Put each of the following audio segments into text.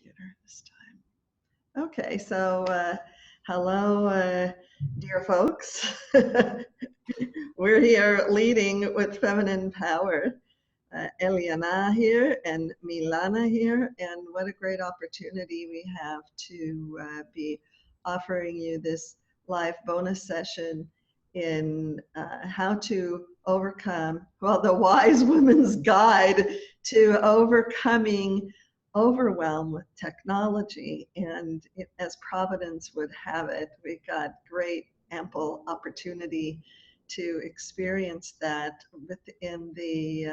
computer this time. Okay, so hello, dear folks. We're here leading with feminine power. Eliana here and Milana here, and what a great opportunity we have to be offering you this live bonus session in how to overcome, well, the wise woman's guide to overcoming overwhelm with technology. And as Providence would have it, we got great ample opportunity to experience that within the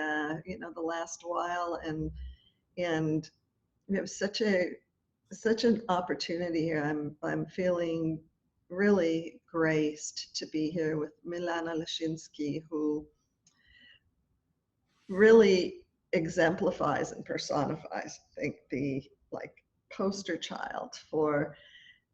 the last while, and we have such an opportunity here. I'm feeling really graced to be here with Milana Leshinsky, who really exemplifies and personifies, I think, the like poster child for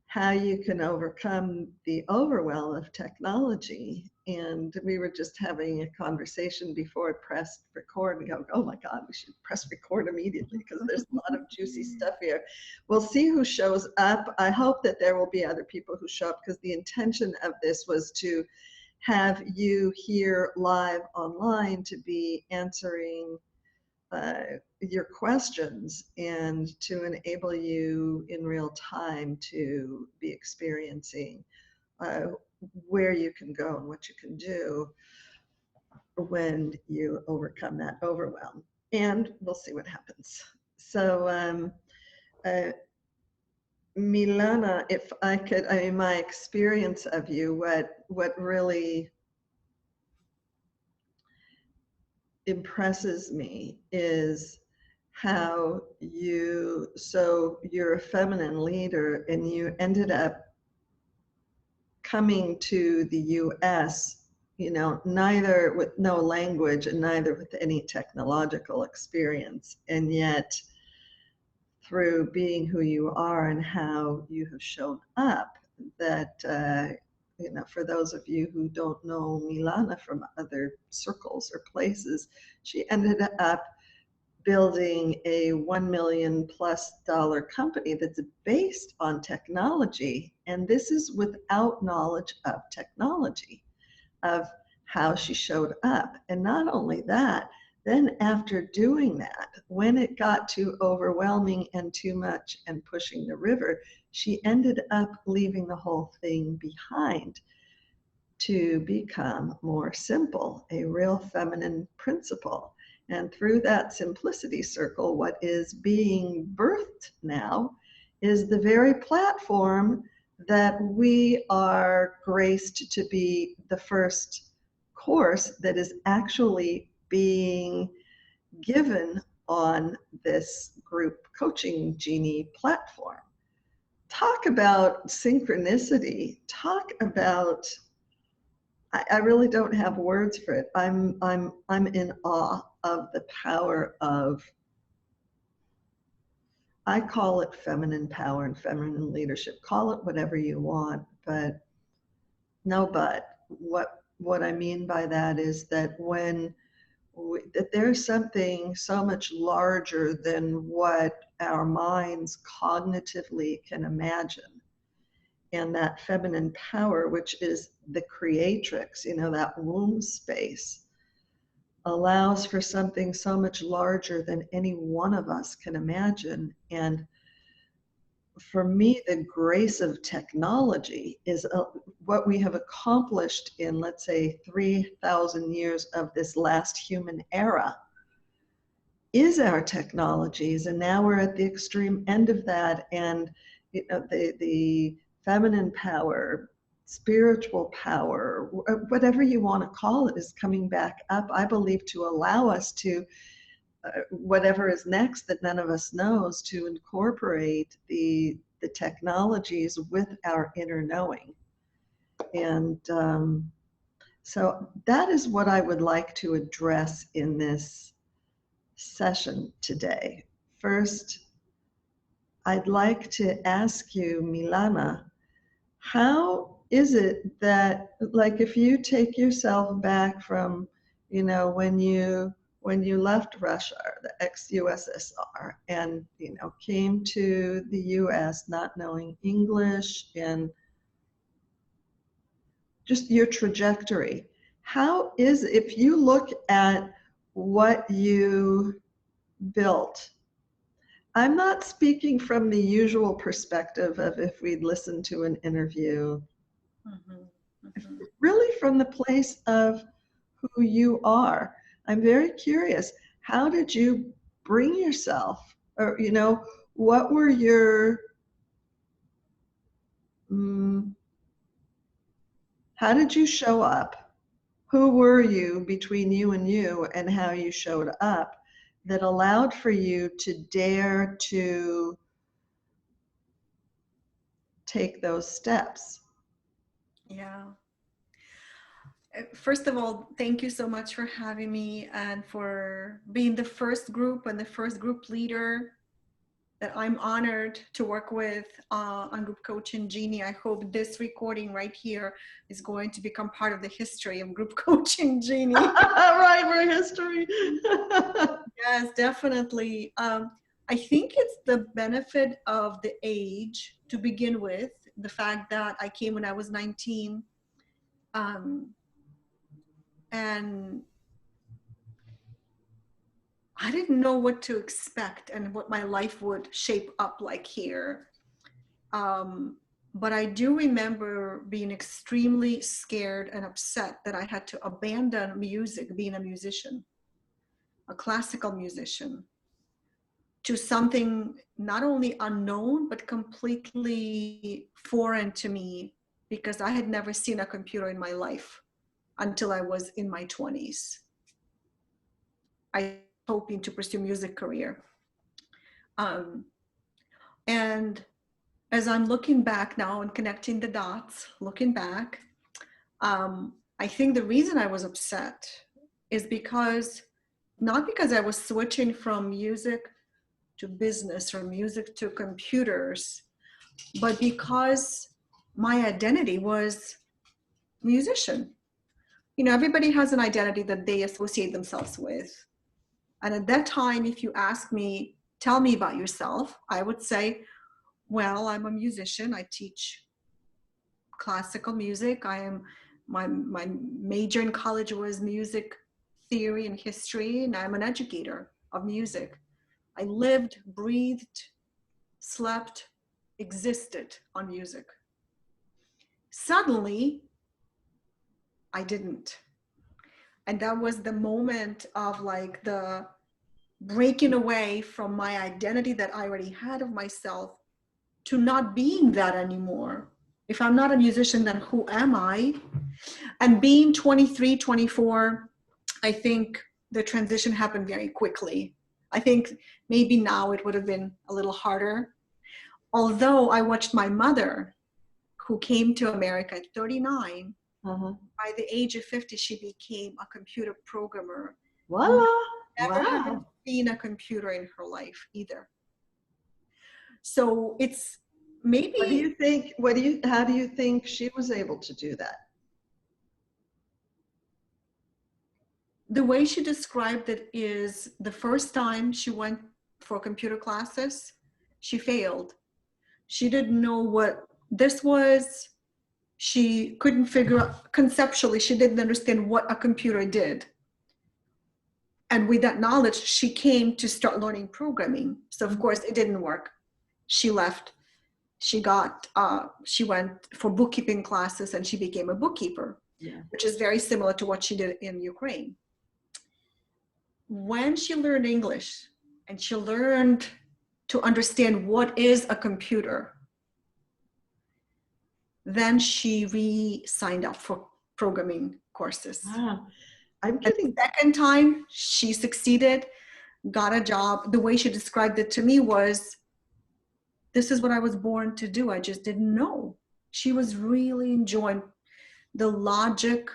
how you can overcome the overwhelm of technology. And we were just having a conversation before it pressed record and go, oh my God, we should press record immediately because there's a lot of juicy stuff here. We'll see who shows up. I hope that there will be other people who show up, because the intention of this was to have you here live online to be answering your questions and to enable you in real time to be experiencing where you can go and what you can do when you overcome that overwhelm. And we'll see what happens. So Milana, if I could, I mean, my experience of you, what really impresses me is how you're a feminine leader, and you ended up coming to the US, neither with no language and neither with any technological experience. And yet, through being who you are and how you have shown up, that for those of you who don't know Milana from other circles or places, she ended up building a $1 million+ company that's based on technology. And this is without knowledge of technology, of how she showed up. And not only that, then after doing that, when it got too overwhelming and too much and pushing the river, she ended up leaving the whole thing behind to become more simple, a real feminine principle. And through that simplicity circle, what is being birthed now is the very platform that we are graced to be the first course that is actually being given on this group coaching genie platform. Talk about synchronicity. Talk about, I really don't have words for it. I'm in awe of the power of, I call it feminine power and feminine leadership. Call it whatever you want, but what I mean by that is that that there's something so much larger than what our minds cognitively can imagine. And that feminine power, which is the creatrix, that womb space, allows for something so much larger than any one of us can imagine. And for me, the grace of technology is what we have accomplished in, let's say, 3,000 years of this last human era is our technologies. And now we're at the extreme end of that. And the feminine power, spiritual power, whatever you want to call it, is coming back up, I believe, to allow us to, whatever is next that none of us knows, to incorporate the technologies with our inner knowing. And so that is what I would like to address in this session today. First, I'd like to ask you, Milana, how is it that, like, if you take yourself back from, when you when you left Russia, the ex-USSR, and came to the US not knowing English, and just your trajectory. How is, if you look at what you built, I'm not speaking from the usual perspective of if we'd listened to an interview, really from the place of who you are. I'm very curious, how did you bring yourself, or, what were your, how did you show up? Who were you between you and how you showed up that allowed for you to dare to take those steps? Yeah. First of all, thank you so much for having me and for being the first group and the first group leader that I'm honored to work with on group coaching. Jeannie, I hope this recording right here is going to become part of the history of group coaching, Jeannie. Right, we're history. Yes, definitely. I think it's the benefit of the age to begin with, the fact that I came when I was 19. And I didn't know what to expect and what my life would shape up like here. But I do remember being extremely scared and upset that I had to abandon music, being a musician, a classical musician, to something not only unknown, but completely foreign to me, because I had never seen a computer in my life until I was in my 20s. I was hoping to pursue music career. And as I'm looking back now and connecting the dots, looking back, I think the reason I was upset is because, not because I was switching from music to business or music to computers, but because my identity was musician. Everybody has an identity that they associate themselves with. And at that time, if you ask me, tell me about yourself, I would say, well, I'm a musician. I teach classical music. My major in college was music theory and history, and I'm an educator of music. I lived, breathed, slept, existed on music. Suddenly, I didn't. And that was the moment of like the breaking away from my identity that I already had of myself to not being that anymore. If I'm not a musician, then who am I? And being 23, 24, I think the transition happened very quickly. I think maybe now it would have been a little harder. Although I watched my mother, who came to America at 39, by the age of 50, she became a computer programmer. Voila. Never Wow. had seen a computer in her life either. So it's maybe. How do you think she was able to do that? The way she described it is the first time she went for computer classes, she failed. She didn't know what this was. She couldn't figure out, conceptually, she didn't understand what a computer did. And with that knowledge, she came to start learning programming. So of course it didn't work. She left. She went for bookkeeping classes and she became a bookkeeper, which is very similar to what she did in Ukraine. When she learned English and she learned to understand what is a computer, then she re-signed up for programming courses. Wow. The second time she succeeded, got a job. The way she described it to me was, this is what I was born to do. I just didn't know. She was really enjoying the logic,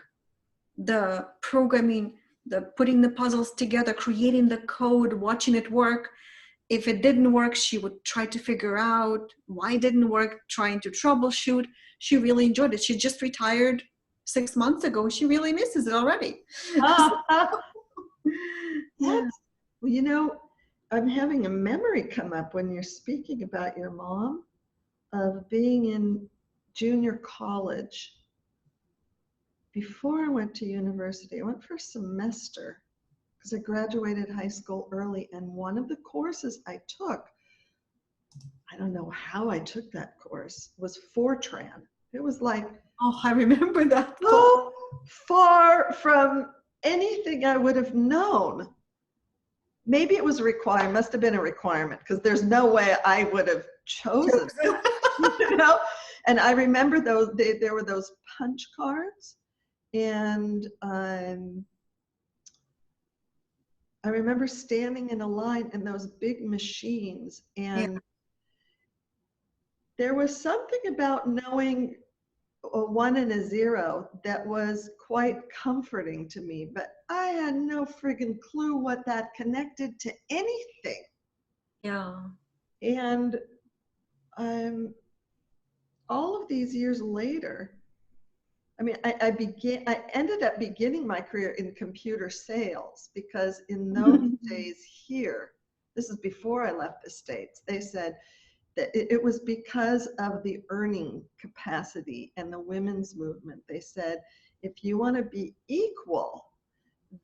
the programming, the putting the puzzles together, creating the code, watching it work. If it didn't work, she would try to figure out why it didn't work, trying to troubleshoot. She really enjoyed it. She just retired 6 months ago. She really misses it already. Yeah. That's, well, I'm having a memory come up when you're speaking about your mom of being in junior college. Before I went to university, I went for a semester because I graduated high school early. And one of the courses I took, I don't know how I took that course, was Fortran. It was like Oh, I remember that. so far from anything I would have known. Maybe it was a requirement, must have been a requirement because there's no way I would have chosen, you know? And I remember there were those punch cards, and I remember standing in a line in those big machines, Yeah. and there was something about knowing a 1 and a 0 that was quite comforting to me, but I had no friggin' clue what that connected to anything. Yeah. And all of these years later, I mean, I ended up beginning my career in computer sales because in those days here, this is before I left the States, they said that it was because of the earning capacity and the women's movement. They said, if you want to be equal,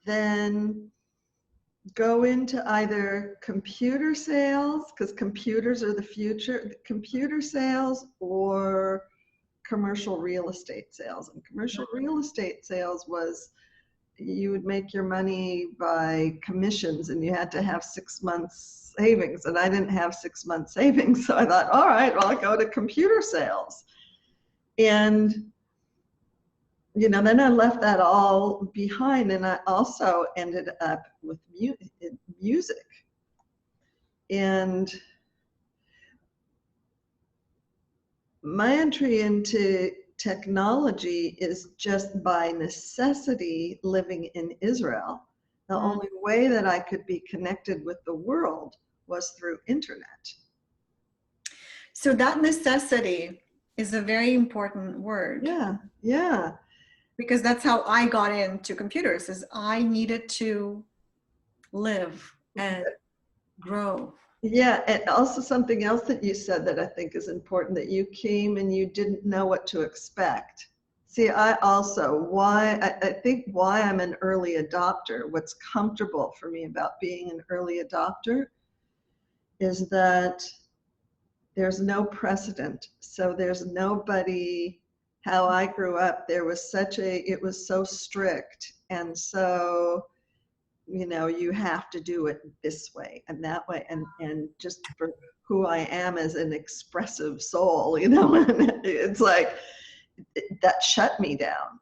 then go into either computer sales, because computers are the future, computer sales, or commercial real estate sales. And commercial real estate sales was, you would make your money by commissions and you had to have 6 months savings, and I didn't have 6 months savings. So I thought, all right, well, I'll go to computer sales. And then I left that all behind, and I also ended up with music. And my entry into technology is just by necessity living in Israel. The only way that I could be connected with the world was through internet. So that necessity is a very important word. Yeah, yeah. Because that's how I got into computers, is I needed to live and grow. Yeah, and also something else that you said that I think is important, that you came and you didn't know what to expect. See, I think why I'm an early adopter, what's comfortable for me about being an early adopter is that there's no precedent. So there's nobody, how I grew up, it was so strict. And so, you have to do it this way and that way. And just for who I am as an expressive soul, it's like, that shut me down.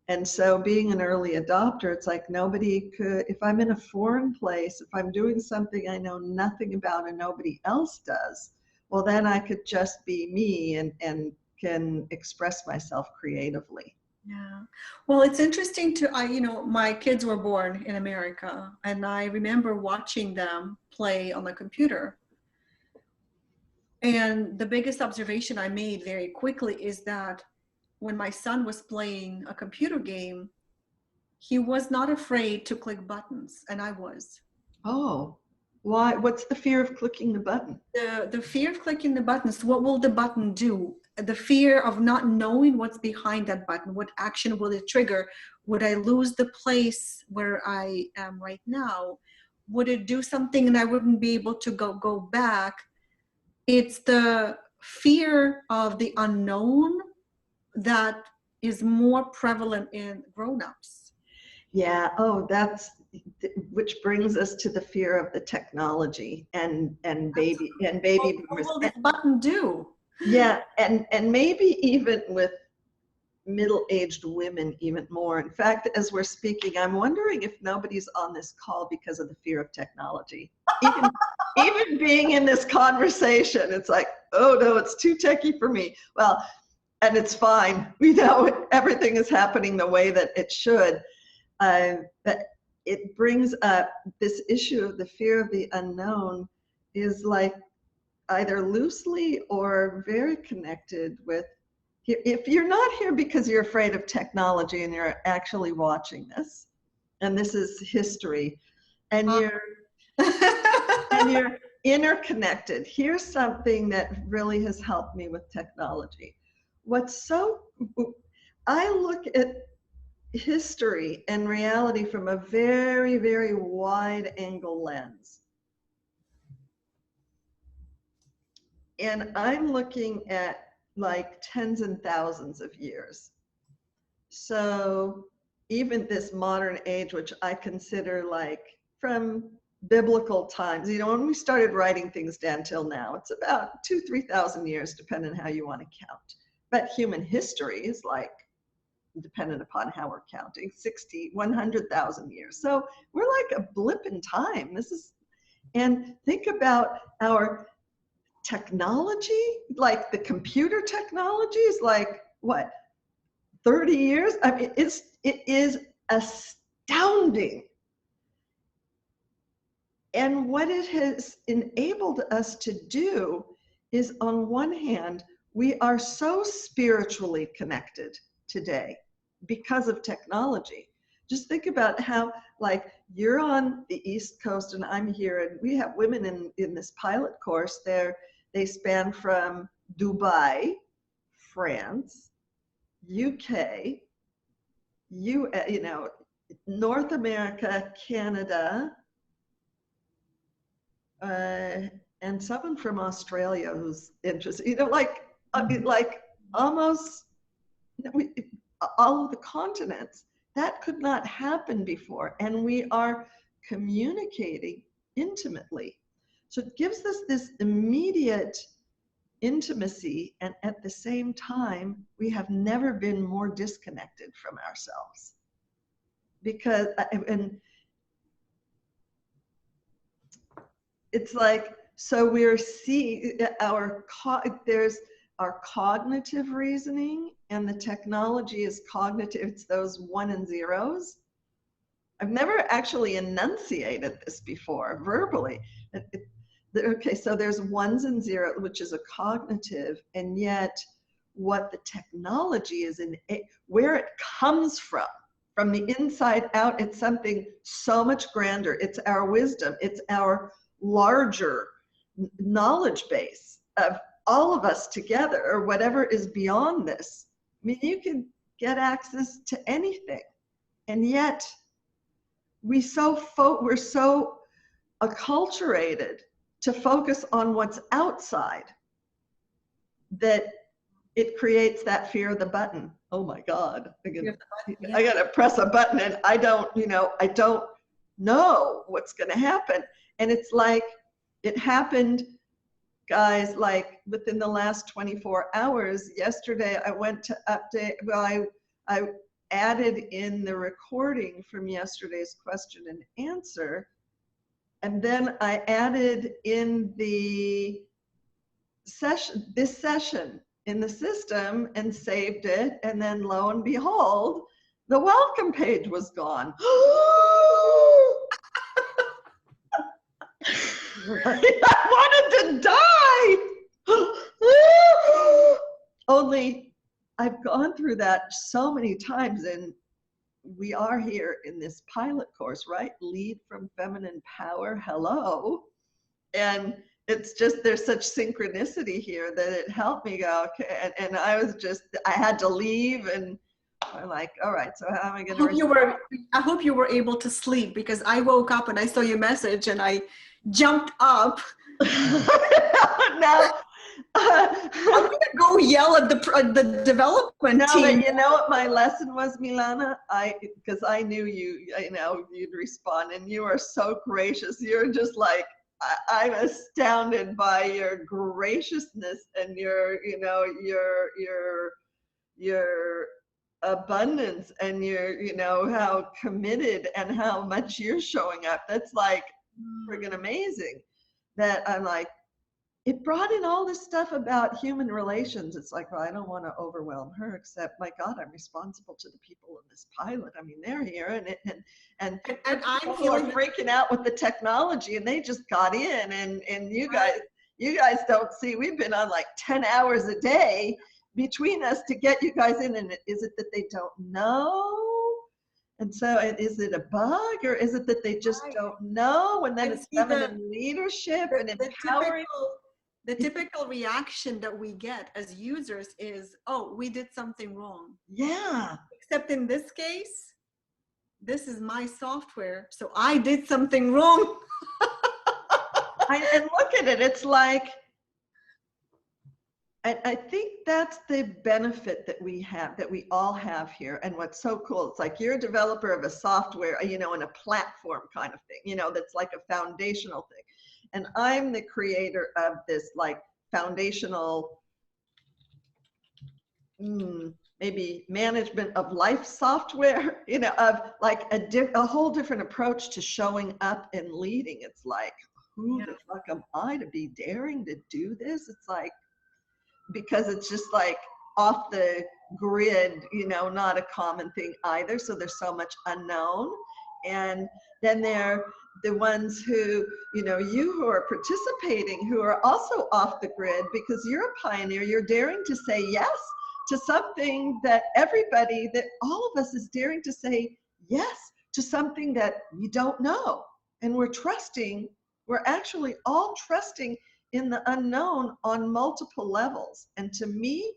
And so being an early adopter, it's like nobody could, if I'm in a foreign place, if I'm doing something I know nothing about and nobody else does, well, then I could just be me and can express myself creatively. Yeah. Well, it's interesting my kids were born in America, and I remember watching them play on the computer. And the biggest observation I made very quickly is that when my son was playing a computer game, he was not afraid to click buttons, and I was. Oh, why? What's the fear of clicking the button? The fear of clicking the buttons, what will the button do? The fear of not knowing what's behind that button, what action will it trigger? Would I lose the place where I am right now? Would it do something and I wouldn't be able to go back? It's the fear of the unknown that is more prevalent in grown-ups. Yeah. Oh, which brings us to the fear of the technology and baby boomers. What will this button do? Yeah, and maybe even with middle-aged women even more. In fact, as we're speaking, I'm wondering if nobody's on this call because of the fear of technology. Even being in this conversation, it's like, oh no, it's too techie for me. Well, and it's fine. We know everything is happening the way that it should. But it brings up this issue of the fear of the unknown is like either loosely or very connected with, if you're not here because you're afraid of technology and you're actually watching this, and this is history, and you're interconnected. Here's something that really has helped me with technology. I look at history and reality from a very, very wide angle lens. And I'm looking at like tens and thousands of years. So even this modern age, which I consider like from biblical times, you know, when we started writing things down till now, it's about 2,000-3,000 years, depending on how you want to count. But human history is like, dependent upon how we're counting, 60, 100,000 years. So we're like a blip in time. And think about our technology, like the computer technology is like, what, 30 years? I mean, it is astounding. And what it has enabled us to do is, on one hand, we are so spiritually connected today because of technology. Just think about how, like, you're on the East Coast and I'm here, and we have women in this pilot course there. They span from Dubai, France, UK, you know, North America, Canada, and someone from Australia who's interested, you know, like almost all of the continents. That could not happen before, and we are communicating intimately. So it gives us this immediate intimacy, and at the same time, we have never been more disconnected from ourselves. Because, and it's like, so we're seeing there's our cognitive reasoning, and the technology is cognitive. It's those 1 and 0s. I've never actually enunciated this before verbally. Okay, so there's 1s and 0s, which is a cognitive, and yet what the technology is where it comes from the inside out, it's something so much grander. It's our wisdom. It's our larger knowledge base of all of us together, or whatever is beyond this. I mean, you can get access to anything, and yet we're so acculturated to focus on what's outside that it creates that fear of the button. Oh my God, I gotta press a button, and I don't know what's gonna happen. And it's like, it happened, guys, like within the last 24 hours. Yesterday, I went to update, well, I added in the recording from yesterday's question and answer, and then I added in the this session in the system and saved it, and then lo and behold, the welcome page was gone. I wanted to die. Only I've gone through that so many times, and we are here in this pilot course, right? Lead from Feminine Power. Hello. And it's just, there's such synchronicity here that it helped me go, okay. And I had to leave, and I'm like, all right, so how am I going to I hope you were able to sleep, because I woke up and I saw your message and I jumped up. Now, I'm going to go yell at the development team. But you know what my lesson was, Milana? Because I knew you'd respond, and you are so gracious. You're just like, I'm astounded by your graciousness and your abundance, and your, how committed and how much you're showing up. That's like friggin' amazing. That I'm like, it brought in all this stuff about human relations. It's like, well, I don't want to overwhelm her, except, my God, I'm responsible to the people in this pilot. I mean, they're here, and I'm freaking out with the technology, and they just got in, and you guys don't see, we've been on like 10 hours a day between us to get you guys in. And is it that they don't know? And so is it a bug, or is it that they just Right. don't know? And then And it's see feminine leadership and the empowering. typical reaction that we get as users is, oh, we did something wrong. Yeah. Except in this case, this is my software, so I did something wrong. And look at it. It's like, I think that's the benefit that we have, that we all have here. And what's so cool, it's like you're a developer of a software, you know, and a platform kind of thing, you know, that's like a foundational thing. And I'm the creator of this like foundational, maybe management of life software, you know, of like a whole different approach to showing up and leading. It's like, who the fuck am I to be daring to do this? It's like, because it's just like off the grid, you know, not a common thing either. So there's so much unknown. And then there are the ones who, you know, you who are participating, who are also off the grid because you're a pioneer, you're daring to say yes to something that everybody, that all of us is daring to say yes to something that we don't know. And we're trusting, we're actually all trusting in the unknown on multiple levels. And to me,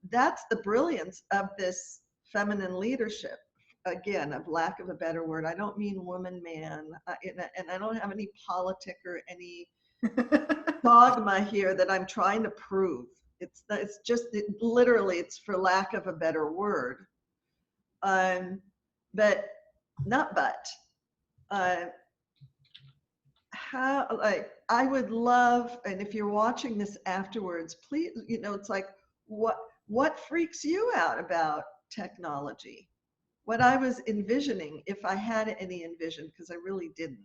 that's the brilliance of this feminine leadership. Again, of lack of a better word, I don't mean woman, man, and I don't have any politic or any dogma here that I'm trying to prove. It's just literally, it's for lack of a better word. But not but. How, like, I would love, and if you're watching this afterwards, please, you know, it's like, what freaks you out about technology? What I was envisioning, if I had any envision, because I really didn't.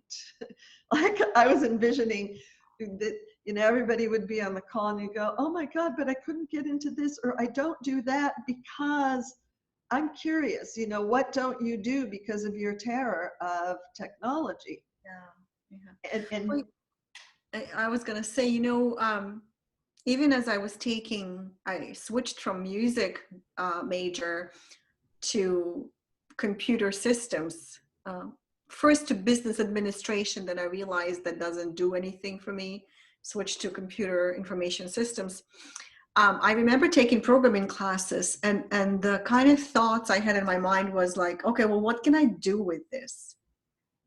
Like, I was envisioning that, you know, everybody would be on the call and you go, oh my God, but I couldn't get into this, or I don't do that because I'm curious, you know, what don't you do because of your terror of technology? Yeah. And I was going to say, you know, even as I switched from music major to computer systems, first to business administration, then I realized that doesn't do anything for me, switched to computer information systems. I remember taking programming classes, and the kind of thoughts I had in my mind was like, okay, well, what can I do with this?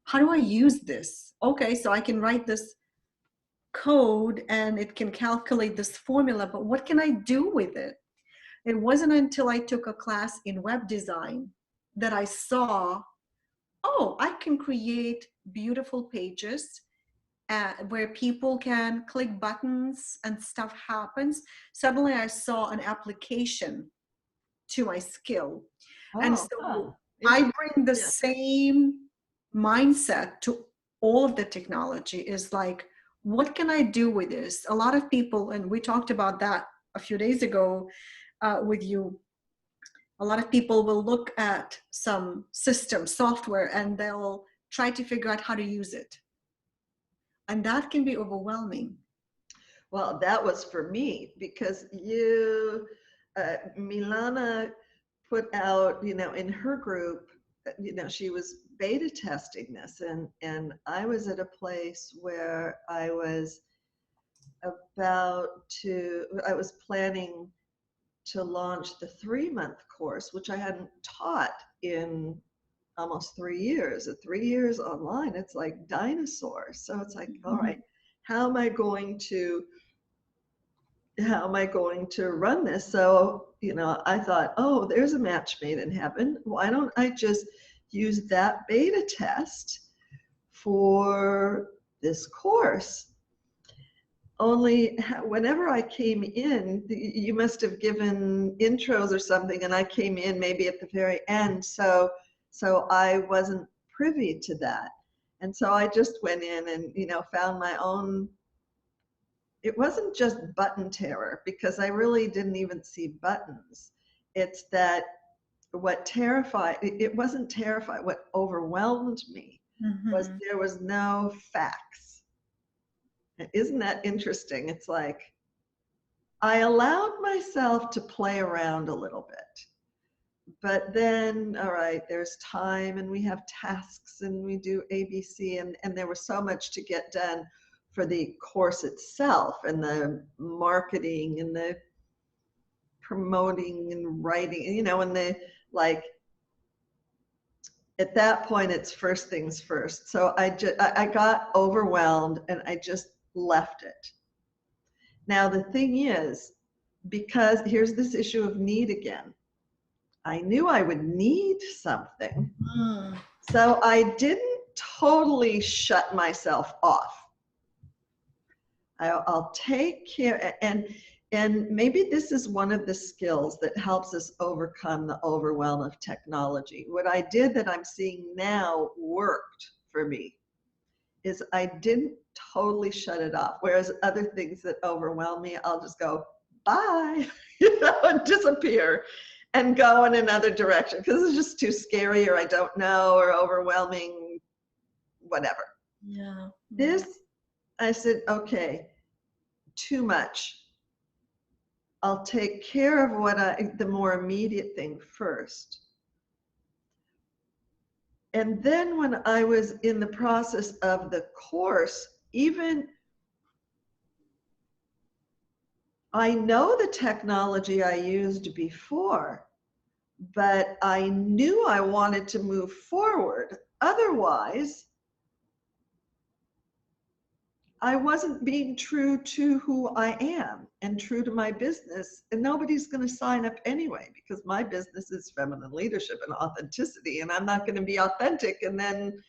How do I use this? Okay, so I can write this code and it can calculate this formula, but what can I do with it? It wasn't until I took a class in web design that I saw, oh, I can create beautiful pages where people can click buttons and stuff happens. Suddenly I saw an application to my skill. And so I bring the same mindset to all of the technology. Is like, what can I do with this? A lot of people, and we talked about that a few days ago with you, a lot of people will look at some system software and they'll try to figure out how to use it. And that can be overwhelming. Well, that was for me because Milana put out, you know, in her group, you know, she was beta testing this, and I was at a place where I was planning to launch the 3-month course, which I hadn't taught in almost 3 years. At 3 years online, it's like dinosaurs. So it's like, all right, how am I going to run this? So, you know, I thought, oh, there's a match made in heaven. Why don't I just use that beta test for this course? Only whenever I came in, you must have given intros or something, and I came in maybe at the very end. So I wasn't privy to that. And so I just went in and, you know, found my own. It wasn't just button terror, because I really didn't even see buttons. It's that it wasn't terrified. What overwhelmed me was there was no facts. Isn't that interesting? It's like I allowed myself to play around a little bit. but then, all right, there's time and we have tasks and we do ABC, and there was so much to get done for the course itself and the marketing and the promoting and writing, you know, and the like, at that point it's first things first. So I got overwhelmed and I just left it. Now the thing is, because here's this issue of need again. I knew I would need something. Mm. So I didn't totally shut myself off. I'll take care, and maybe this is one of the skills that helps us overcome the overwhelm of technology. What I did that I'm seeing now worked for me is I didn't totally shut it off. Whereas other things that overwhelm me, I'll just go, bye, you know, and disappear and go in another direction because it's just too scary, or I don't know, or overwhelming, whatever. Yeah. This, I said, okay, too much. I'll take care of the more immediate thing first. And then when I was in the process of the course, even I know the technology I used before, but I knew I wanted to move forward. Otherwise, I wasn't being true to who I am and true to my business, and nobody's going to sign up anyway because my business is feminine leadership and authenticity, and I'm not going to be authentic and then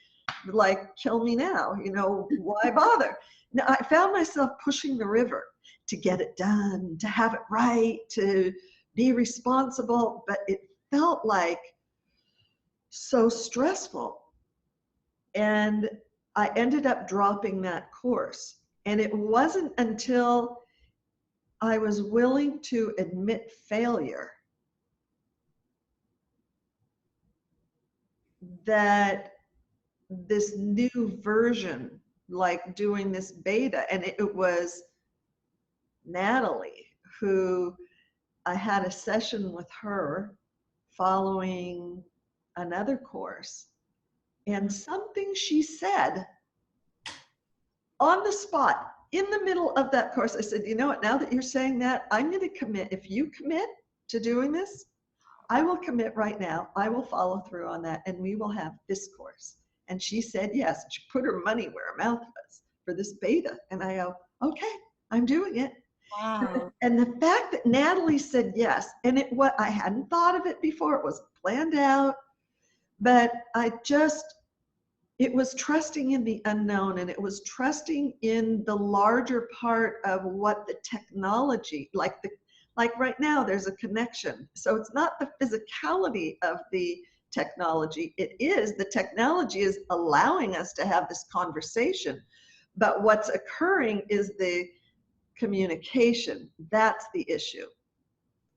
like kill me now, you know, why bother? Now I found myself pushing the river to get it done, to have it right, to be responsible, but it felt like so stressful. And I ended up dropping that course. And it wasn't until I was willing to admit failure that this new version, like doing this beta, and it was Natalie, who I had a session with her following another course, and something she said on the spot in the middle of that course, I said, you know what, now that you're saying that, I'm going to commit. If you commit to doing this, I will commit right now. I will follow through on that, and we will have this course. And she said yes. She put her money where her mouth was for this beta. And I go, okay, I'm doing it. Wow. And the fact that Natalie said yes, and what I hadn't thought of it before, it was planned out, but it was trusting in the unknown, and it was trusting in the larger part of what the technology, like right now there's a connection. So it's not the physicality of the technology, the technology is allowing us to have this conversation, but what's occurring is the communication. That's the issue.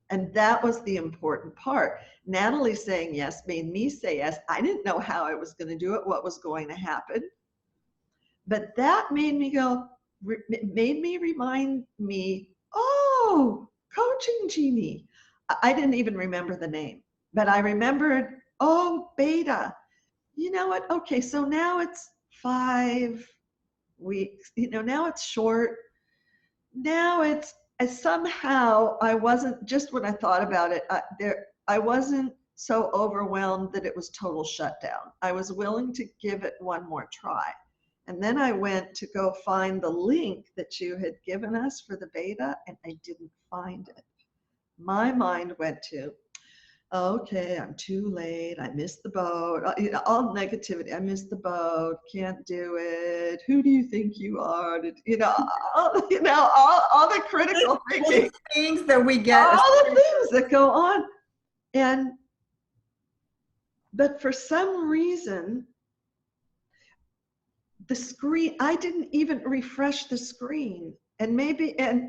And that was the important part. Natalie saying yes made me say yes. I didn't know how I was going to do it, what was going to happen. But that made me remind me, oh, Coaching Genie. I didn't even remember the name, but I remembered, oh, beta. You know what? Okay, so now it's 5 weeks. You know, now it's short. Now somehow I wasn't, just when I thought about it, I wasn't so overwhelmed that it was total shutdown. I was willing to give it one more try. And then I went to go find the link that you had given us for the beta, and I didn't find it. My mind went to, okay, I'm too late. I missed the boat. All negativity. I missed the boat. Can't do it. Who do you think you are? All the critical thinking. The things that we get. All the things that go on. But for some reason, the screen, I didn't even refresh the screen. And maybe at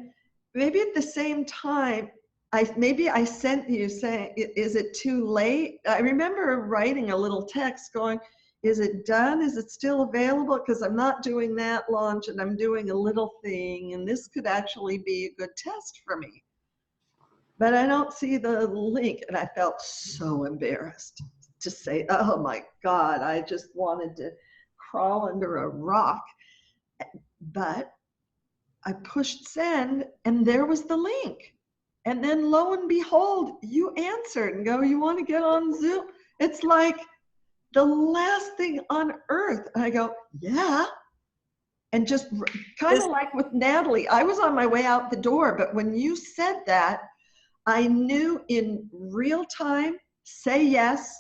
the same time, I sent you saying, is it too late? I remember writing a little text going, is it done? Is it still available? Because I'm not doing that launch and I'm doing a little thing, and this could actually be a good test for me. but I don't see the link. And I felt so embarrassed to say, oh my God, I just wanted to crawl under a rock. But I pushed send and there was the link. And then lo and behold, you answered and go, you want to get on Zoom? It's like the last thing on earth. And I go, yeah. And just kind of like with Natalie, I was on my way out the door, but when you said that, I knew in real time, say yes,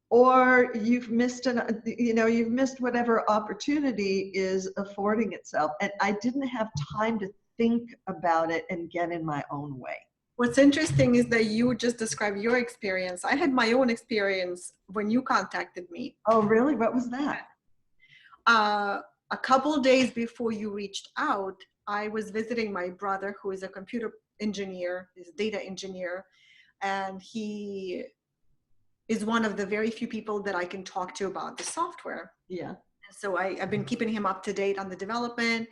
or you've missed you've missed whatever opportunity is affording itself. And I didn't have time to think about it and get in my own way. What's interesting is that you just described your experience. I had my own experience when you contacted me. Oh, really? What was that? A couple of days before you reached out, I was visiting my brother, who is a computer engineer, is a data engineer, and he is one of the very few people that I can talk to about the software. Yeah. So I've been keeping him up to date on the development.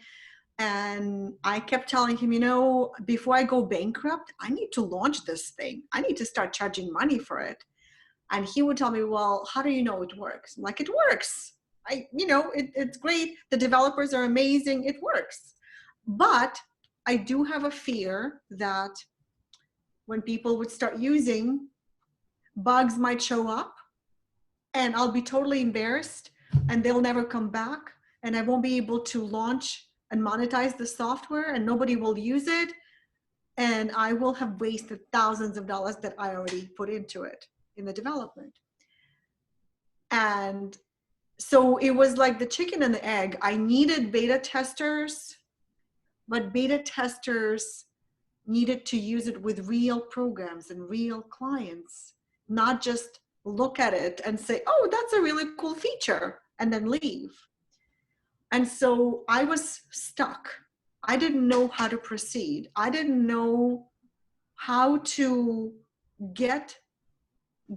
And I kept telling him, you know, before I go bankrupt, I need to launch this thing. I need to start charging money for it. And he would tell me, well, how do you know it works? I'm like, it works. It's great. The developers are amazing. It works. But I do have a fear that when people would start using, bugs might show up and I'll be totally embarrassed and they'll never come back and I won't be able to launch and monetize the software and nobody will use it. And I will have wasted thousands of dollars that I already put into it in the development. And so it was like the chicken and the egg. I needed beta testers, but beta testers needed to use it with real programs and real clients, not just look at it and say, oh, that's a really cool feature, and then leave. And so I was stuck. I didn't know how to proceed. I didn't know how to get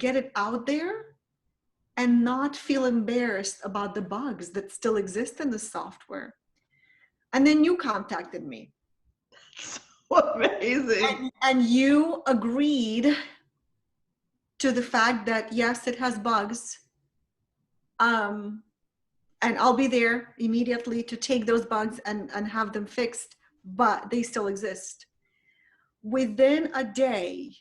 it out there and not feel embarrassed about the bugs that still exist in the software. And then you contacted me. So amazing. And you agreed to the fact that, yes, it has bugs. And I'll be there immediately to take those bugs and have them fixed, but they still exist. Within a day,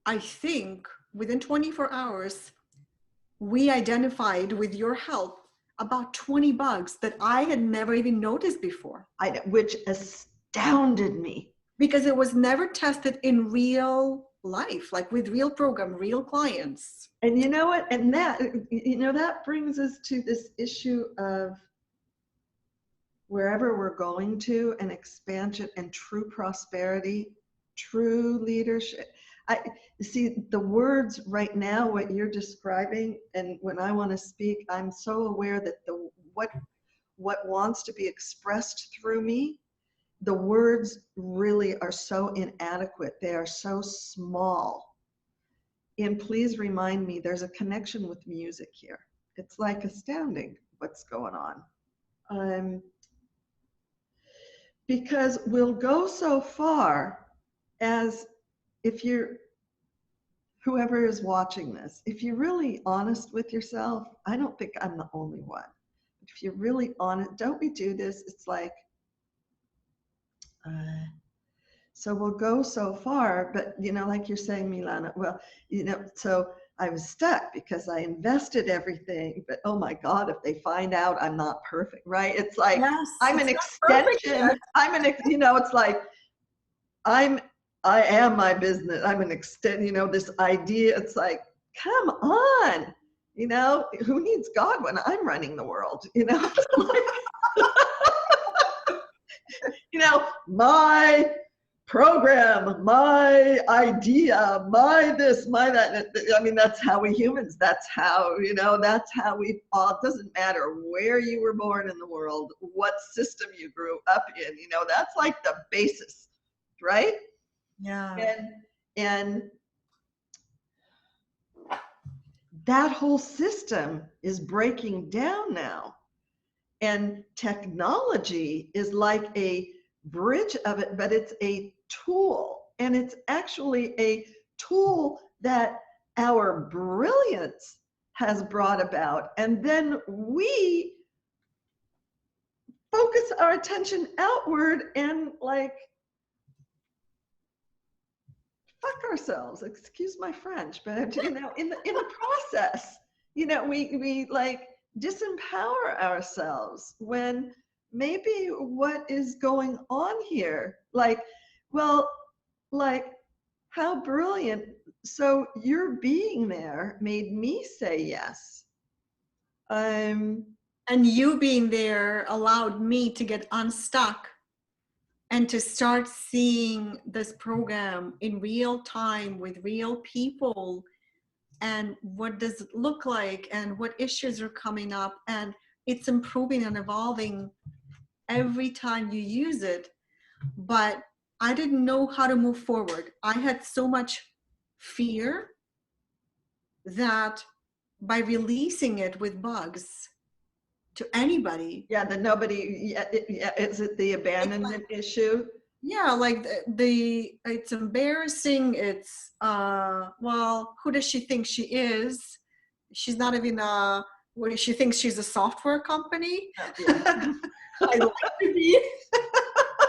I think within 24 hours, we identified with your help about 20 bugs that I had never even noticed before. Which astounded me. Because it was never tested in real life, like with real program, real clients. And you know what? And that brings us to this issue of wherever we're going to, an expansion and true prosperity, true leadership. I see the words right now, what you're describing, and when I want to speak, I'm so aware that what wants to be expressed through me, the words really are so inadequate. They are so small. And please remind me, there's a connection with music here. It's like astounding what's going on. Because we'll go so far as if whoever is watching this, if you're really honest with yourself, I don't think I'm the only one. If you're really honest, don't we do this? It's like, so we'll go so far, but like you're saying, Milana, well, so I was stuck because I invested everything, but oh my God, if they find out I'm not perfect, right? It's like, yes, I'm an extension. It's like, I am my business. I'm an extent, this idea. It's like, come on, who needs God when I'm running the world, my program, my idea, my this, my that. I mean, that's how we humans, that's how we all, it doesn't matter where you were born in the world, what system you grew up in, that's like the basis, right? Yeah. And that whole system is breaking down now. And technology is like a bridge of it, but it's a tool. And it's actually a tool that our brilliance has brought about. And then we focus our attention outward and like fuck ourselves, excuse my French, but you know, in the process, you know, we like disempower ourselves when maybe what is going on here, like, well, like, how brilliant. So your being there made me say yes. And you being there allowed me to get unstuck and to start seeing this program in real time with real people, and what does it look like and what issues are coming up, and it's improving and evolving every time you use it. But I didn't know how to move forward. I had so much fear that by releasing it with bugs to anybody. Yeah, that nobody, yeah, is it the abandonment issue? Yeah, like the it's embarrassing. It's well, who does she think she is? She's not even what, she thinks she's a software company. Yeah. I like to be.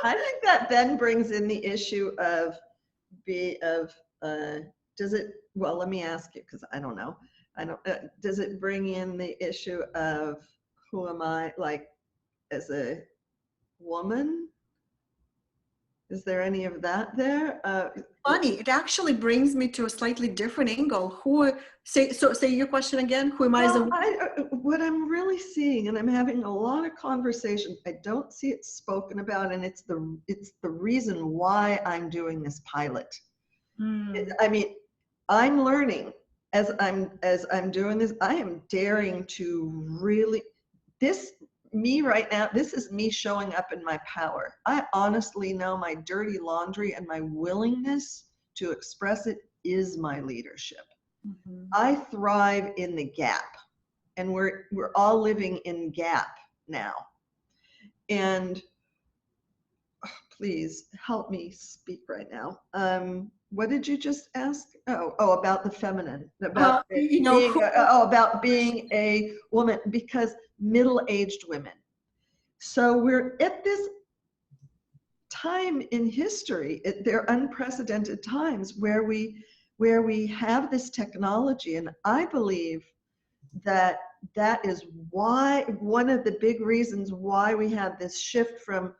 I think that then brings in the issue of does it, well, let me ask you, because I don't know. Does it bring in the issue of who am I, like, as a woman? Is there any of that there? Funny, it actually brings me to a slightly different angle. Say your question again. Who am I as a well, what I'm really seeing, and I'm having a lot of conversation, I don't see it spoken about, and it's the reason why I'm doing this pilot. I mean, I'm learning as I'm doing this. I am daring to really, this me right now, this is me showing up in my power. I honestly know my dirty laundry, and my willingness to express it is my leadership. I thrive in the gap, and we're all living in gap now. And please help me speak right now. What did you just ask? Oh, about the feminine, about about being a woman, because middle-aged women. So we're at this time in history, they're unprecedented times where we have this technology, and I believe that is why, one of the big reasons why we have this shift from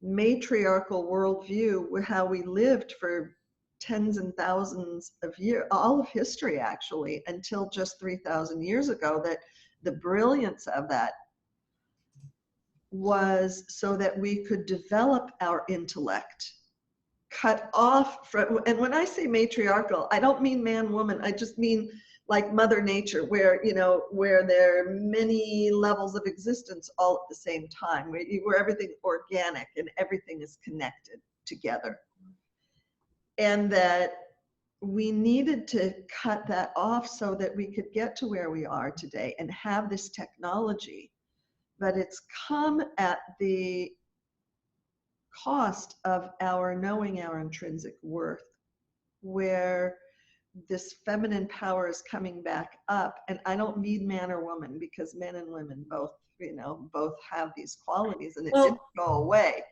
matriarchal worldview, how we lived for tens and thousands of years, all of history actually, until just 3,000 years ago, that the brilliance of that was so that we could develop our intellect, cut off from, and when I say matriarchal, I don't mean man, woman, I just mean like Mother Nature, where, you know, where there are many levels of existence all at the same time, where everything's organic and everything is connected together. And that we needed to cut that off so that we could get to where we are today and have this technology. But it's come at the cost of our knowing our intrinsic worth, where this feminine power is coming back up. And I don't mean man or woman, because men and women both, you know, both have these qualities, and it didn't go away.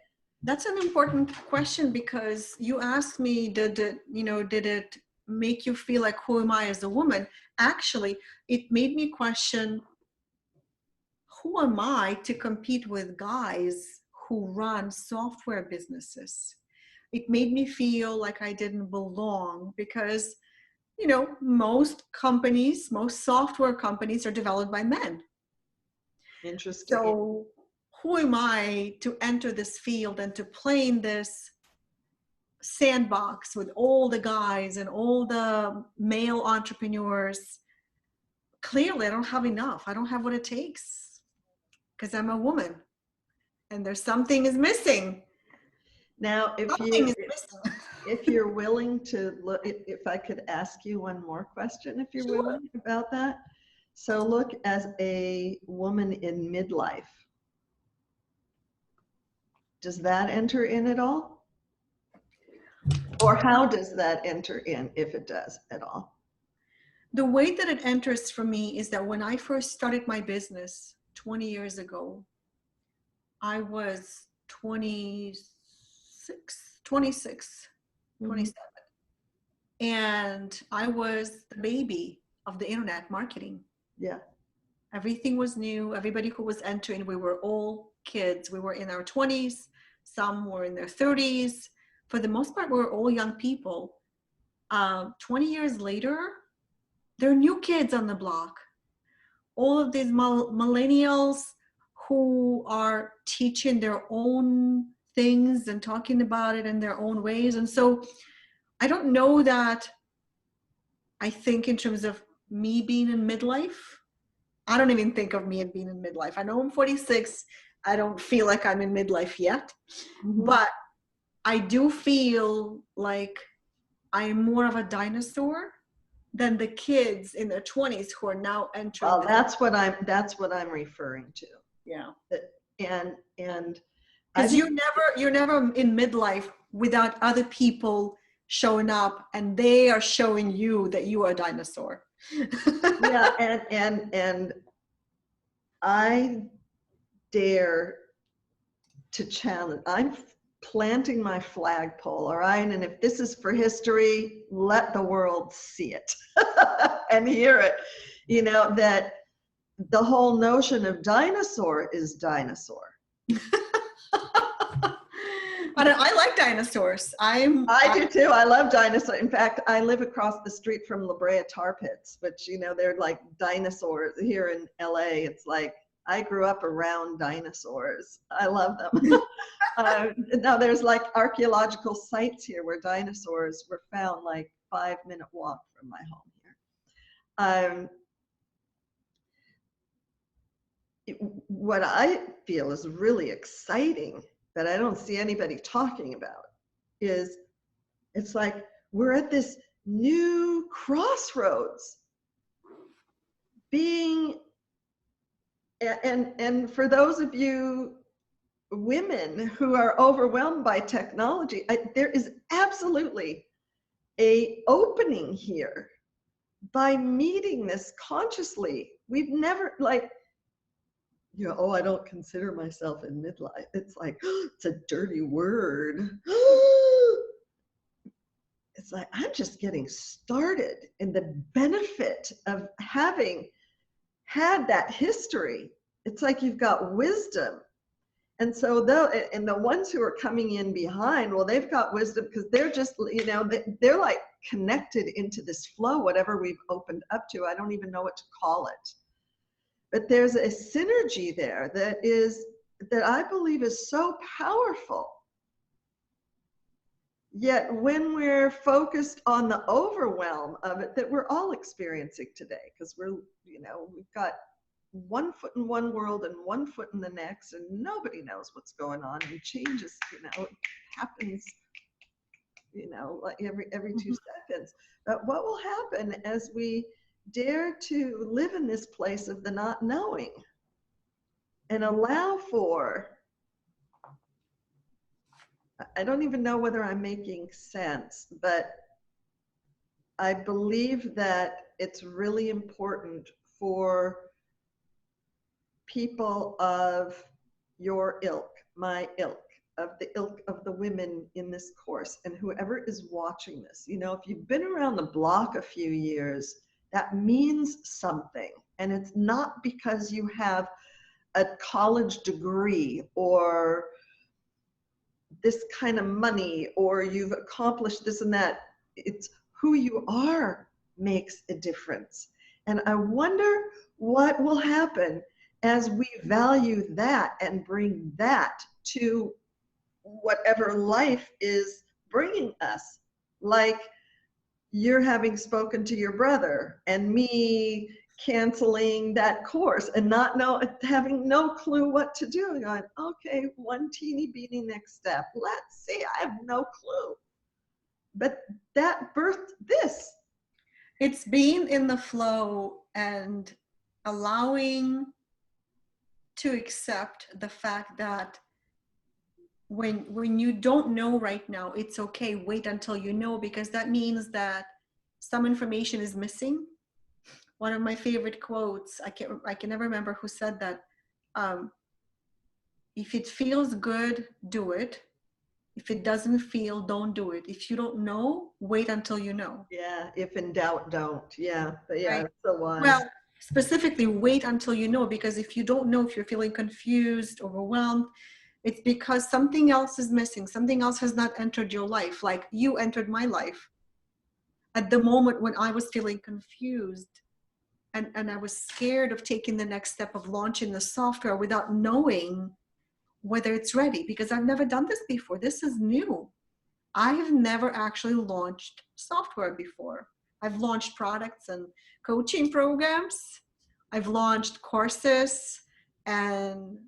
That's an important question, because you asked me, did it make you feel like, who am I as a woman? Actually, it made me question, who am I to compete with guys who run software businesses? It made me feel like I didn't belong, because, you know, most software companies are developed by men. Interesting. So who am I to enter this field and to play in this sandbox with all the guys and all the male entrepreneurs? Clearly, I don't have enough. I don't have what it takes, because I'm a woman, and there's something is missing. Now, if you're willing to look, if I could ask you one more question, if you're willing about that. So look, as a woman in midlife, Does that enter in at all? Or how does that enter in, if it does at all? The way that it enters for me is that when I first started my business 20 years ago, I was 26, Mhm. 27. And I was the baby of the internet marketing. Yeah. Everything was new. Everybody who was entering, we were all kids. We were in our 20s. Some were in their 30s. For the most part, we were all young people. 20 years later, there are new kids on the block. All of these millennials who are teaching their own things and talking about it in their own ways. And so I don't know that I think in terms of me being in midlife. I don't even think of me as being in midlife. I know I'm 46. I don't feel like I'm in midlife yet. Mhm. But I do feel like I'm more of a dinosaur than the kids in their 20s who are now entering. Well, that's what I'm referring to. Yeah. And I Because think, you're never in midlife without other people showing up and they are showing you that you are a dinosaur. yeah, and I dare to challenge. I'm planting my flagpole, all right? And if this is for history, let the world see it and hear it. You know, that the whole notion of dinosaur is dinosaur. I like dinosaurs. I do too. I love dinosaurs. In fact, I live across the street from La Brea tar pits, which, you know, they're like dinosaurs here in LA. It's like, I grew up around dinosaurs. I love them. Now there's like archaeological sites here where dinosaurs were found, like 5-minute walk from my home here. What I feel is really exciting that I don't see anybody talking about is it's like we're at this new crossroads being, and for those of you women who are overwhelmed by technology, there is absolutely a opening here by meeting this consciously. We've never, like, you know, oh, I don't consider myself in midlife. It's like, it's a dirty word. It's like, I'm just getting started, and the benefit of having had that history, it's like you've got wisdom. And so and the ones who are coming in behind, well, they've got wisdom because they're just, you know, they're like connected into this flow, whatever we've opened up to. I don't even know what to call it. But there's a synergy there that I believe is so powerful. Yet when we're focused on the overwhelm of it that we're all experiencing today, because we're, you know, we've got one foot in one world and one foot in the next, and nobody knows what's going on, and changes, you know, happens, you know, like every 2 seconds. But what will happen as we dare to live in this place of the not knowing and allow for, I don't even know whether I'm making sense, but I believe that it's really important for people of your ilk, my ilk, of the ilk of the women in this course, and whoever is watching this. You know, if you've been around the block a few years, that means something. And it's not because you have a college degree or this kind of money or you've accomplished this and that. It's who you are makes a difference. And I wonder what will happen as we value that and bring that to whatever life is bringing us. Like you're having spoken to your brother and me canceling that course and having no clue what to do. And going, okay, one teeny beany next step. Let's see, I have no clue. But that birthed this. It's being in the flow and allowing to accept the fact that when you don't know right now, it's okay. Wait until you know, because that means that some information is missing. One of my favorite quotes, I can never remember who said that. Um, if it feels good, do it. If it doesn't feel, don't do it. If you don't know, wait until you know. Yeah, if in doubt, don't. Yeah, but yeah, Right? it's so wise. Well, specifically, wait until you know, because if you don't know, if you're feeling confused, overwhelmed, it's because something else is missing. Something else has not entered your life. Like you entered my life at the moment when I was feeling confused, and I was scared of taking the next step of launching the software without knowing whether it's ready, because I've never done this before. This is new. I have never actually launched software before. I've launched products and coaching programs. I've launched courses and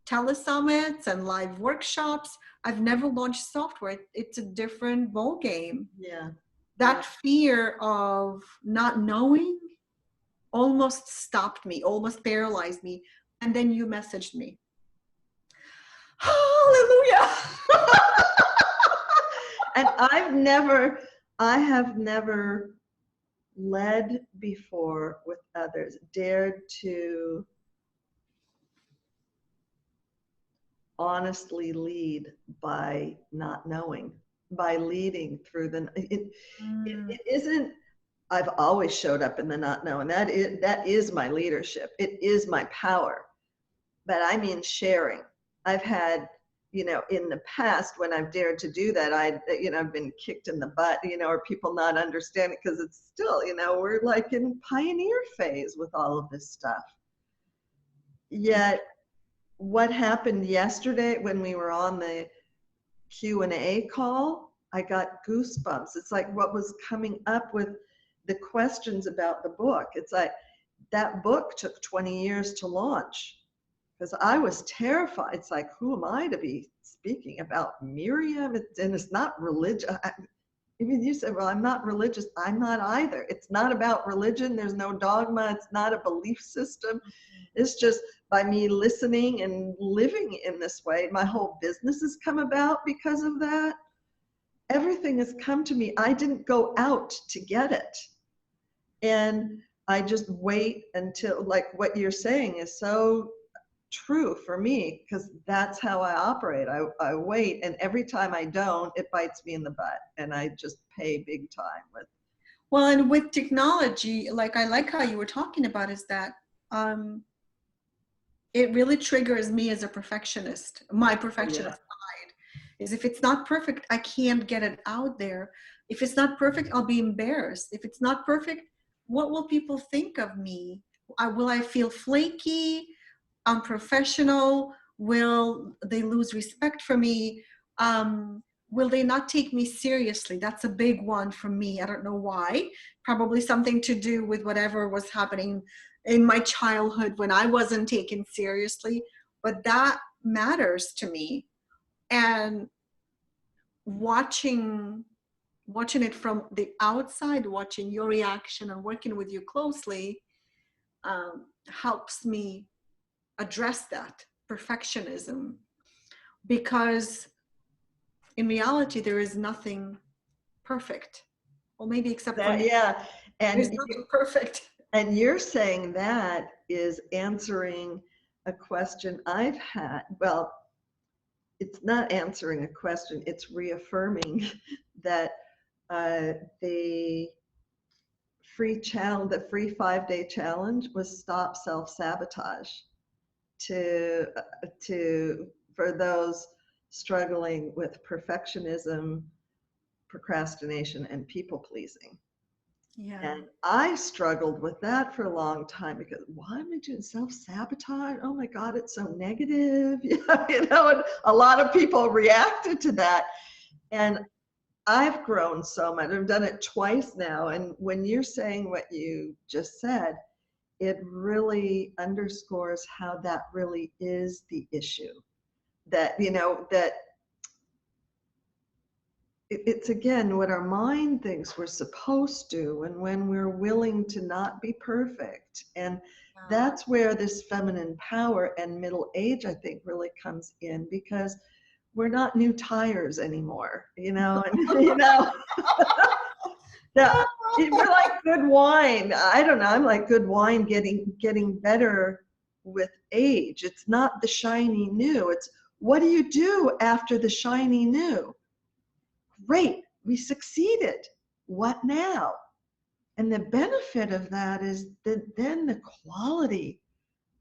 telesummits and live workshops. I've never launched software. It's a different ball game. Yeah. That fear of not knowing almost stopped me, almost paralyzed me. And then you messaged me. Hallelujah. And I have never led before with others, dared to honestly lead by not knowing, by leading through it isn't, I've always showed up in the not knowing. That is my leadership. It is my power. But I mean sharing. I've had, in the past when I've dared to do that, I've been kicked in the butt, or people not understanding, because it's still, we're like in pioneer phase with all of this stuff. Yet what happened yesterday when we were on the Q&A call, I got goosebumps. It's like what was coming up with the questions about the book. It's like that book took 20 years to launch because I was terrified. It's like, who am I to be speaking about Miriam? And it's not religion. Even you said, well, I'm not religious. I'm not either. It's not about religion. There's no dogma. It's not a belief system. It's just by me listening and living in this way, my whole business has come about because of that. Everything has come to me. I didn't go out to get it. And I just wait until, like what you're saying is so true for me, because that's how I operate. I wait, and every time I don't, it bites me in the butt, and I just pay big time with. Well, and with technology, like I like how you were talking about, is that it really triggers me as a perfectionist. My perfectionist side is, if it's not perfect, I can't get it out there. If it's not perfect, I'll be embarrassed. If it's not perfect, what will people think of me? Will I feel flaky, unprofessional? Will they lose respect for me? Will they not take me seriously? That's a big one for me. I don't know why. Probably something to do with whatever was happening in my childhood when I wasn't taken seriously. But that matters to me. And watching it from the outside, watching your reaction and working with you closely, helps me address that perfectionism, because in reality there is nothing perfect. Well, maybe except for me. Yeah, There's and nothing perfect. and you're saying that is answering a question I've had. Well, it's not answering a question, it's reaffirming that the the free 5-day challenge was stop self-sabotage to for those struggling with perfectionism, procrastination, and people pleasing. Yeah. And I struggled with that for a long time, because why am I doing self-sabotage? Oh my God, it's so negative. And a lot of people reacted to that. And I've grown so much. I've done it twice now. And when you're saying what you just said, it really underscores how that really is the issue. That, that it's again what our mind thinks we're supposed to, and when we're willing to not be perfect. And that's where this feminine power and middle age, I think, really comes in, because we're not new tires anymore, you know, and you know, that we're like good wine. I don't know. I'm like good wine getting better with age. It's not the shiny new. It's what do you do after the shiny new? Great, we succeeded. What now? And the benefit of that is that then the quality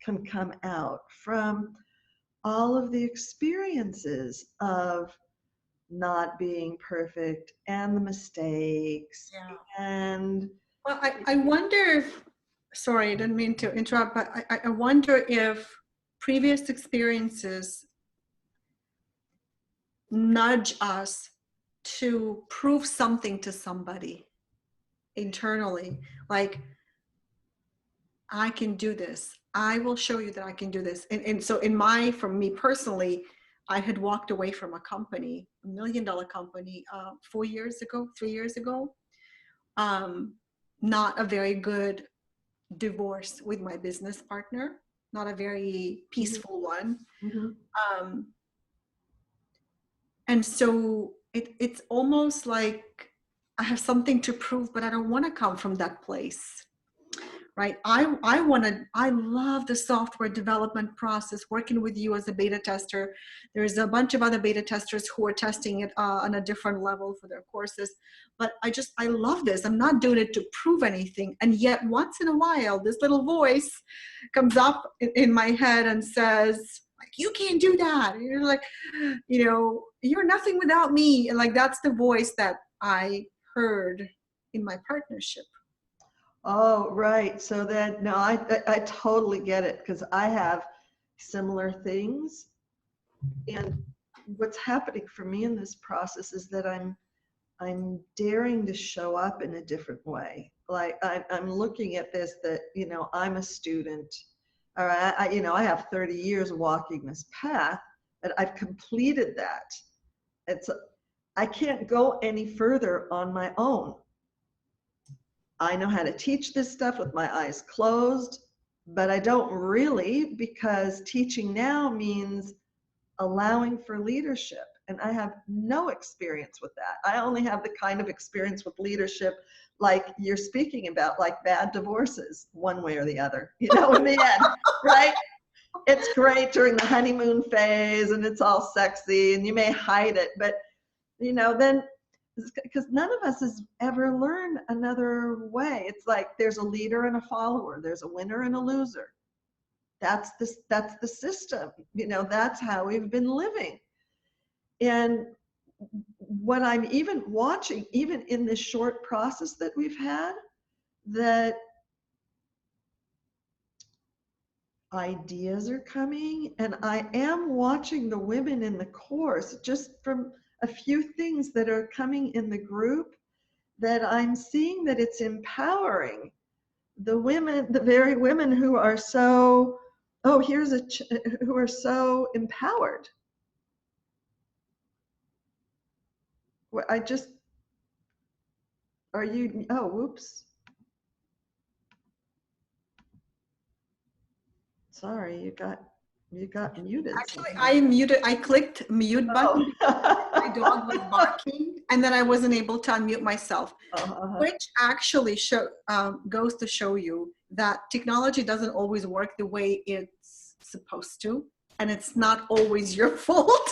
can come out from all of the experiences of not being perfect and the mistakes. Yeah. And Well, I wonder if, sorry, I didn't mean to interrupt, but I wonder if previous experiences nudge us to prove something to somebody internally, like, I can do this. I will show you that I can do this. And so for me personally, I had walked away from a company, $1 million company, 4 years ago, 3 years ago. Not a very good divorce with my business partner, not a very peaceful one. mm-hmm. And so it's almost like I have something to prove, but I don't want to come from that place. Right? I love the software development process, working with you as a beta tester. There's a bunch of other beta testers who are testing it on a different level for their courses. But I love this. I'm not doing it to prove anything. And yet once in a while, this little voice comes up in my head and says, like, you can't do that. And you're like, you know, you're nothing without me. And like, that's the voice that I heard in my partnership. Oh, right. So then, no, I totally get it because I have similar things. And what's happening for me in this process is that I'm daring to show up in a different way. Like I'm looking at this that, you know, I'm a student, or you know, I have 30 years walking this path, but I've completed that. I can't go any further on my own. I know how to teach this stuff with my eyes closed, but I don't really, because teaching now means allowing for leadership. And I have no experience with that. I only have the kind of experience with leadership like you're speaking about, like bad divorces, one way or the other, you know, in the end, right? It's great during the honeymoon phase and it's all sexy and you may hide it, but you know, then because none of us has ever learned another way. It's like there's a leader and a follower, there's a winner and a loser. That's the system, you know, that's how we've been living. And what I'm even watching, even in this short process that we've had, that ideas are coming, and I am watching the women in the course just from a few things that are coming in the group, that I'm seeing that it's empowering the women, the very women who are so, oh, who are so empowered. Are you, oh, whoops. Sorry, you got muted. Actually, I muted. I clicked mute button. Oh. My dog was barking, and then I wasn't able to unmute myself, which actually goes to show you that technology doesn't always work the way it's supposed to, and it's not always your fault.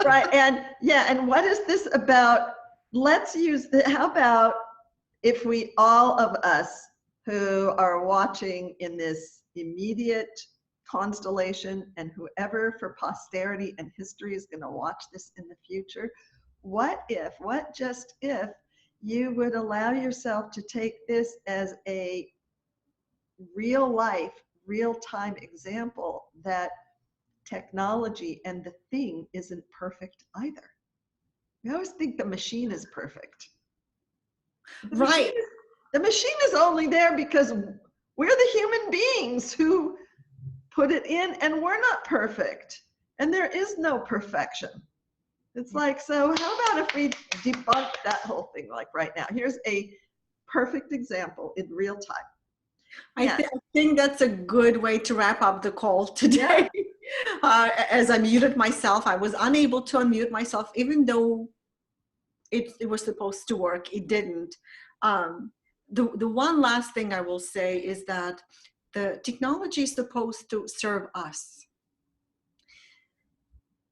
Right, and yeah, and what is this about? Let's use how about if we, all of us who are watching in this immediate constellation, and whoever for posterity and history is going to watch this in the future, what just if you would allow yourself to take this as a real life, real time example that technology and the thing isn't perfect either. We always think the machine is perfect. Right. The machine is only there because we're the human beings who put it in, and we're not perfect. And there is no perfection. It's like, so how about if we debunk that whole thing, like right now? Here's a perfect example in real time. I think that's a good way to wrap up the call today. as I muted myself. I was unable to unmute myself, even though it was supposed to work. It didn't. The one last thing I will say is that the technology is supposed to serve us.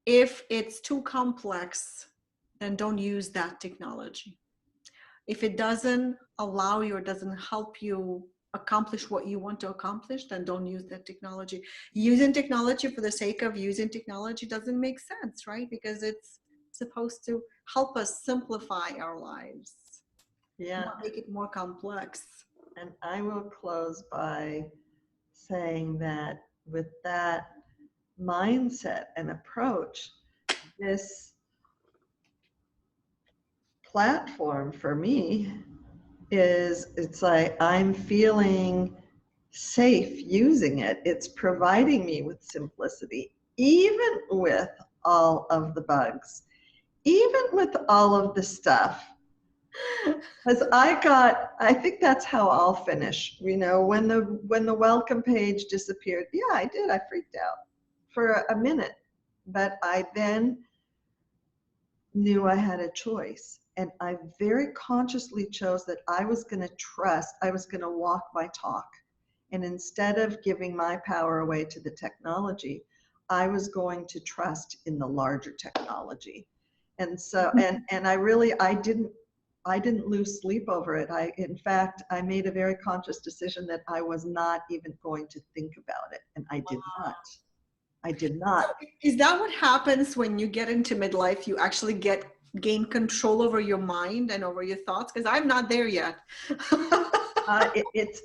If it's too complex, then don't use that technology. If it doesn't allow you or doesn't help you accomplish what you want to accomplish, then don't use that technology. Using technology for the sake of using technology doesn't make sense, right? Because it's supposed to help us simplify our lives, Yeah. not make it more complex. And I will close by saying that with that mindset and approach, this platform for me is, it's like I'm feeling safe using it. It's providing me with simplicity, even with all of the bugs, even with all of the stuff. Because I think that's how I'll finish. You know, when the welcome page disappeared, yeah, I did. I freaked out for a minute, but I then knew I had a choice. And I very consciously chose that I was going to trust, I was going to walk my talk. And instead of giving my power away to the technology, I was going to trust in the larger technology. And so, and I didn't lose sleep over it. In fact, I made a very conscious decision that I was not even going to think about it. And I did not. I did not. So is that what happens when you get into midlife? You actually gain control over your mind and over your thoughts? Because I'm not there yet. It's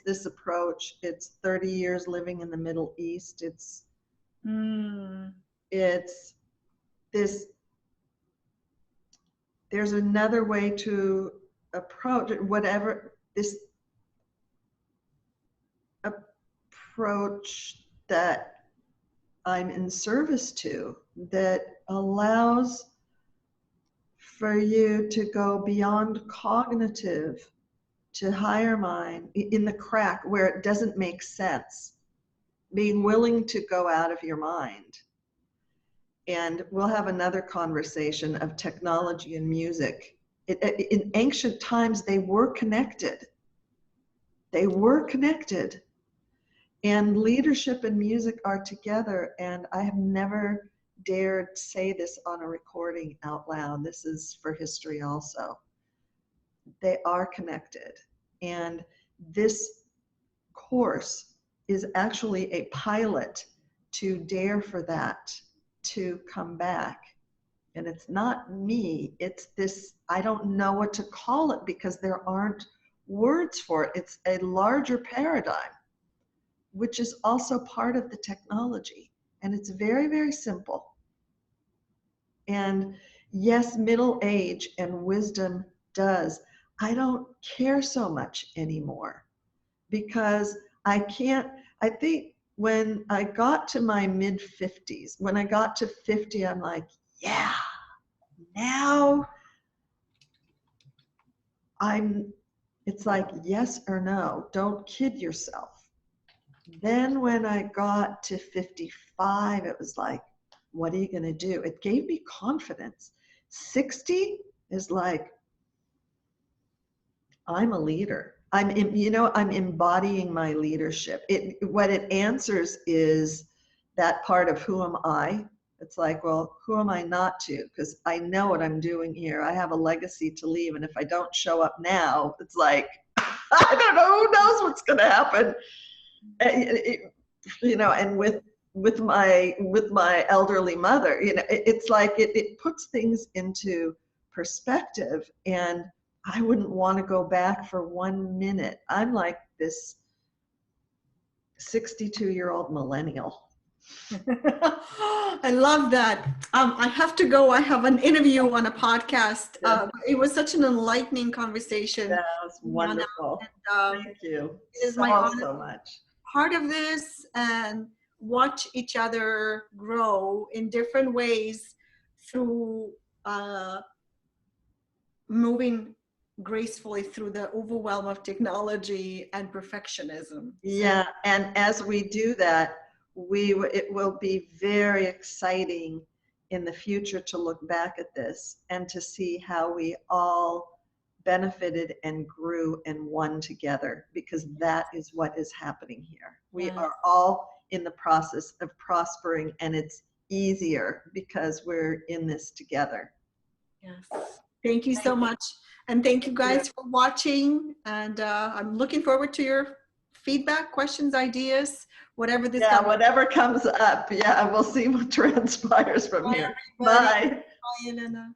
this approach. It's 30 years living in the Middle East. It's this. There's another way to approach whatever this approach that I'm in service to, that allows for you to go beyond cognitive to higher mind in the crack where it doesn't make sense, being willing to go out of your mind. And we'll have another conversation of technology and music. In ancient times, they were connected. They were connected. And leadership and music are together. And I have never dared say this on a recording out loud. This is for history also. They are connected. And this course is actually a pilot to dare for that to come back. And it's not me, it's this, I don't know what to call it because there aren't words for it. It's a larger paradigm, which is also part of the technology. And it's very, very simple. And yes, middle age and wisdom does. I don't care so much anymore because I think when I got to my mid 50s, when I got to 50, I'm like, yeah, now it's like yes or no, don't kid yourself. Then when I got to 55, it was like, what are you going to do? It gave me confidence. 60 is like, I'm a leader. I'm embodying my leadership. What it answers is that part of who am I? It's like, well, who am I not to? Because I know what I'm doing here. I have a legacy to leave. And if I don't show up now, it's like, I don't know, who knows what's going to happen. And with my elderly mother, it's like it puts things into perspective. And I wouldn't want to go back for 1 minute. I'm like this 62-year-old millennial. I love that. I have to go. I have an interview on a podcast. Yeah. It was such an enlightening conversation. That was wonderful. And, thank you it is my honor so much. Part of this and watch each other grow in different ways through moving gracefully through the overwhelm of technology and perfectionism. Yeah, and as we do that, it will be very exciting in the future to look back at this and to see how we all benefited and grew and won together, because that is what is happening here. We are all in the process of prospering, and it's easier because we're in this together. Yes. Thank you so much. And thank you guys for watching. And I'm looking forward to your feedback, questions, ideas, whatever this whatever comes up. Yeah, we'll see what transpires from here. Bye, Bye. Bye, Elena.